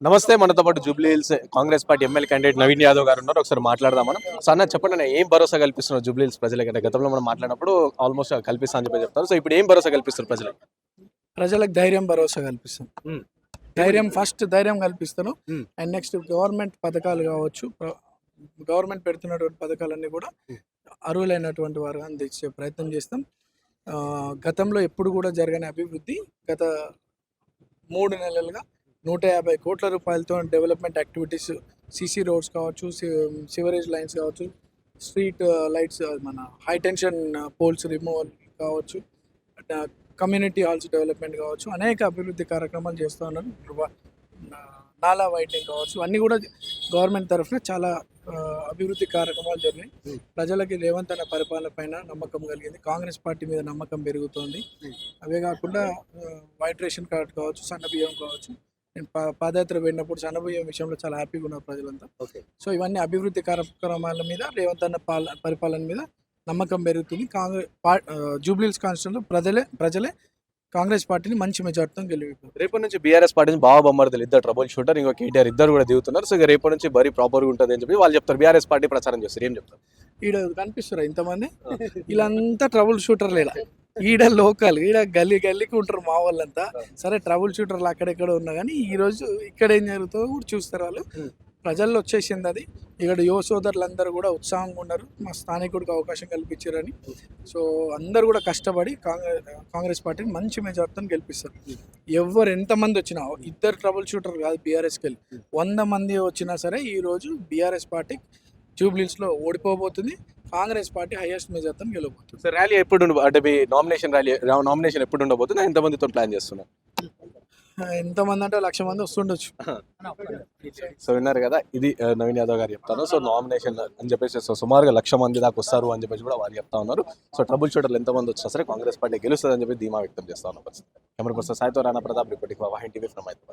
నమస్తే. మనతో పాటు Jubilee hills Congress party MLA candidate Naveen Yadav గారు ఉన్నారు. ఒకసారి మాట్లాడదాం మనం. సో అన్న చెప్పండి అన్న, ఏం భరోసా కల్పిస్తున్నారు జూబ్లీ హిల్స్ ప్రజలకంటే? గతంలో మనం మాట్లాడినప్పుడు ఆల్మోస్ట్ కల్పిస్తా అని చెప్పి చెప్తారు. సో ఇప్పుడు ఏం భరోసా కల్పిస్తారు ప్రజలకు? ప్రజలకు ధైర్యం భరోసా కల్పిస్తాం. ధైర్యం కల్పిస్తాను. మ్మ్. అండ్ నెక్స్ట్ గవర్నమెంట్ పథకాలు కావచ్చు, గవర్నమెంట్ పెడుతున్నటువంటి పథకాలన్నీ కూడా అర్హులైనటువంటి వారు అందించే ప్రయత్నం చేస్తాం. గతంలో ఎప్పుడు కూడా జరగని అభివృద్ధి గత 3 నెలలుగా 150 కోట్ల రూపాయలతో డెవలప్మెంట్ యాక్టివిటీస్, సీసీ రోడ్స్ కావచ్చు, సివరేజ్ లైన్స్ కావచ్చు, స్ట్రీట్ లైట్స్, మన హై టెన్షన్ పోల్స్ రిమూవల్ కావచ్చు, కమ్యూనిటీ హాల్స్ డెవలప్మెంట్ కావచ్చు, అనేక అభివృద్ధి కార్యక్రమాలు చేస్తూ ఉన్నారు. నాలా వైటింగ్ కావచ్చు, అన్నీ కూడా గవర్నమెంట్ తరఫున చాలా అభివృద్ధి కార్యక్రమాలు జరిగినాయి. ప్రజలకి రేవంత్ అన్న పరిపాలన పైన నమ్మకం కలిగింది. కాంగ్రెస్ పార్టీ మీద నమ్మకం పెరుగుతోంది. అవే కాకుండా వైట్ రేషన్ కార్డు కావచ్చు, సన్న బియ్యం కావచ్చు. నేను పాదయాత్ర వెళ్ళినప్పుడు సన్న బియ్యం విషయంలో చాలా హ్యాపీగా ఉన్నారు ప్రజలంతా. సో ఇవన్నీ అభివృద్ధి కార్యక్రమాల మీద రేవంత్ అన్న పరిపాలన మీద నమ్మకం పెరుగుతుంది. జూబ్లీ హిల్స్ కాన్స్టిట్యూన్సీలో ప్రజలే కాంగ్రెస్ పార్టీని మంచి మెజార్టీతో గెలిపారు. రేపటి నుంచి బీఆర్ఎస్ పార్టీ నుంచి బాబా బొమ్మర్దలు ఇద్దరు ట్రబుల్ షూటర్, ఇంకో కేటీఆర్ ఇద్దరు కూడా దిగుతున్నారు. సో ఇక రేపటి నుంచి బరీ ప్రాపర్గా ఉంటుంది అని చెప్పి వాళ్ళు చెప్తారు. బీఆర్ఎస్ పార్టీ ప్రచారం చేస్తారు. ఏం చెప్తారు? ఈడ కనిపిస్తారా ఇంతమంది? వీళ్ళంతా ట్రబుల్ షూటర్లు. ఈడ లోకల్, ఈడ గల్లీకి ఉంటారు మా వాళ్ళంతా. సరే ట్రబుల్ షూటర్లు అక్కడెక్కడ ఉన్నా కానీ ఈరోజు ఇక్కడ ఏం జరుగుతుందో కూడా చూస్తారు వాళ్ళు. ప్రజల్లో వచ్చేసింది అది. ఇక్కడ యువ సోదరులందరూ కూడా ఉత్సాహంగా ఉన్నారు. మా స్థానికుడికి అవకాశం కల్పించారని. సో అందరూ కూడా కష్టపడి కాంగ్రెస్ పార్టీని మంచి మెజార్టీతో గెలిపిస్తారు. ఎవరు ఎంతమంది వచ్చినా, ఇద్దరు ట్రబుల్ షూటర్ కాదు బీఆర్ఎస్కి వెళ్ళి 100 మంది వచ్చినా సరే ఈరోజు బీఆర్ఎస్ పార్టీ జూబ్లీహిల్స్లో ఓడిపోబోతుంది. కాంగ్రెస్ పార్టీ హైయెస్ట్ మెజార్టీతో గెలవబోతుంది. సో ర్యాలీ ఎప్పుడు అంటే మీ నామినేషన్ ఎప్పుడు ఉండబోతుంది? ఎంతమందితో ప్లాన్ చేస్తున్నారు? ఎంతమంది అంటే 1,00,000 మంది వస్తుండొచ్చు. సో విన్నారు కదా, ఇది నవీన్ యాదవ్ గారు చెప్తాను. సో నామినేషన్ అని చెప్పేసి సుమారుగా 1,00,000 మంది దాకా వస్తారు అని చెప్పేసి కూడా వారు చెప్తా ఉన్నారు. సో ట్రబుల్ షూటర్లు ఎంతమంది వచ్చినా సరే కాంగ్రెస్ పార్టీ గెలుస్తుంది అని చెప్పి ధీమా వ్యక్తం చేస్తా ఉన్నారు. కెమెరా పర్సన్ సాయితో Rana Pratap reporting TV from Hyderabad.